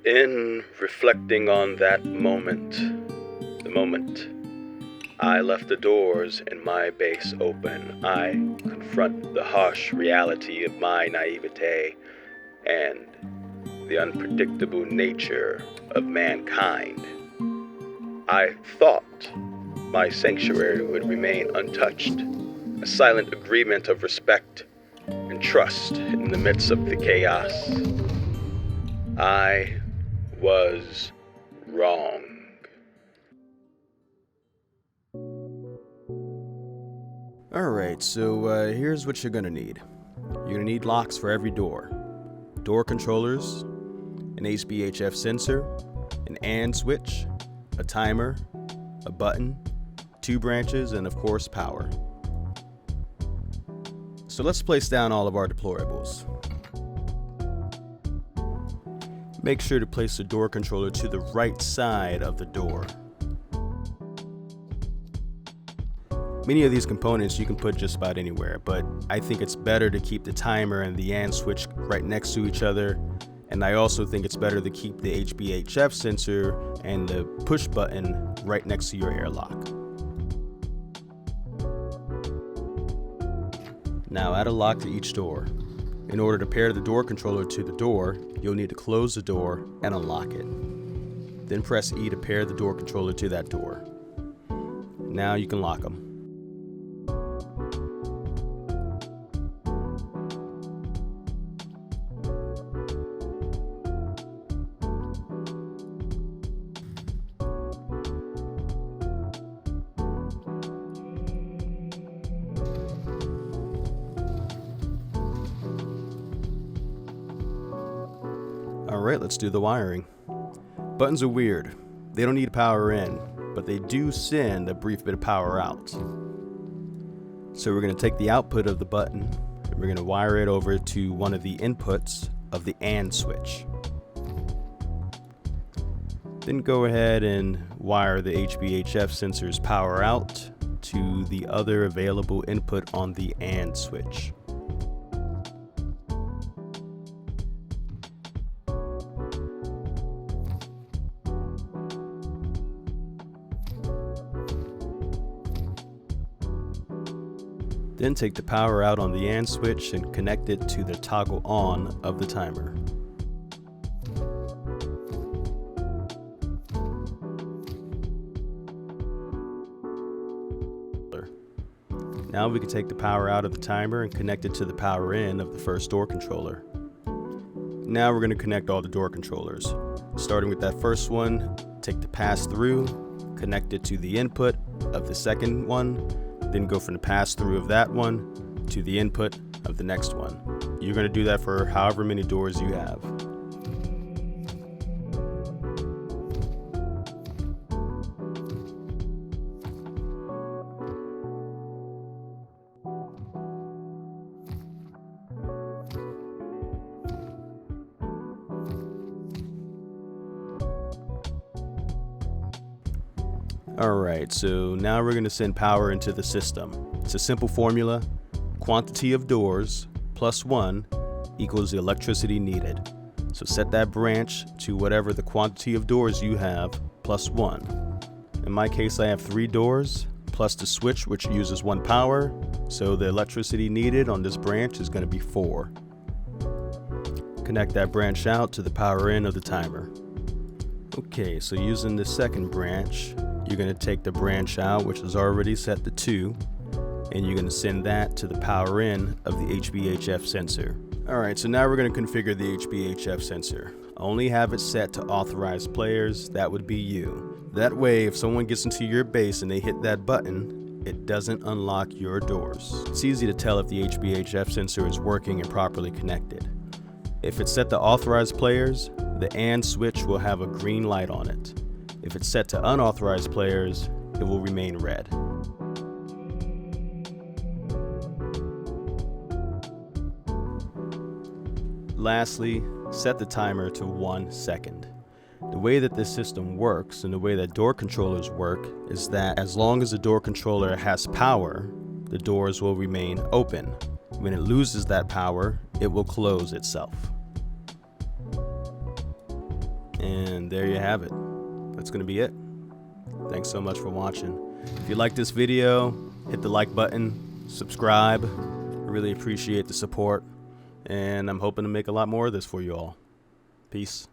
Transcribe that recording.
In reflecting on that moment, the moment I left the doors in my base open, I confront the harsh reality of my naivete and the unpredictable nature of mankind. I thought my sanctuary would remain untouched, a silent agreement of respect and trust in the midst of the chaos. I was wrong. Alright, so here's what you're gonna need. You're gonna need locks for every door, controllers, an HBHF sensor, an AND switch, a timer, a button, 2 branches, and of course power. So let's place down all of our deplorables. Make sure to place the door controller to the right side of the door. Many of these components you can put just about anywhere, but I think it's better to keep the timer and the AND switch right next to each other, and I also think it's better to keep the HBHF sensor and the push button right next to your airlock. Now add a lock to each door. In order to pair the door controller to the door, you'll need to close the door and unlock it. Then press E to pair the door controller to that door. Now you can lock them. Alright, let's do the wiring. Buttons are weird. They don't need power in, but they do send a brief bit of power out. So we're going to take the output of the button and we're going to wire it over to one of the inputs of the AND switch. Then go ahead and wire the HBHF sensor's power out to the other available input on the AND switch. Then take the power out on the AND switch and connect it to the toggle on of the timer. Now we can take the power out of the timer and connect it to the power in of the first door controller. Now we're going to connect all the door controllers. Starting with that first one, take the pass through, connect it to the input of the second one, then go from the pass through of that one to the input of the next one. You're going to do that for however many doors you have. Alright, so now we're going to send power into the system. It's a simple formula. Quantity of doors plus 1 equals the electricity needed. So set that branch to whatever the quantity of doors you have plus 1. In my case, I have 3 doors plus the switch, which uses 1 power. So the electricity needed on this branch is going to be 4. Connect that branch out to the power in of the timer. Okay, so using the second branch, you're going to take the branch out, which is already set to 2, and you're going to send that to the power in of the HBHF sensor. Alright, so now we're going to configure the HBHF sensor. Only have it set to authorized players, that would be you. That way, if someone gets into your base and they hit that button, it doesn't unlock your doors. It's easy to tell if the HBHF sensor is working and properly connected. If it's set to authorized players, the AND switch will have a green light on it. If it's set to unauthorized players, it will remain red. Lastly, set the timer to 1 second. The way that this system works and the way that door controllers work is that as long as the door controller has power, the doors will remain open. When it loses that power, it will close itself. And there you have it. That's going to be it. Thanks so much for watching. If you like this video, hit the like button, subscribe. I really appreciate the support, and I'm hoping to make a lot more of this for you all. Peace.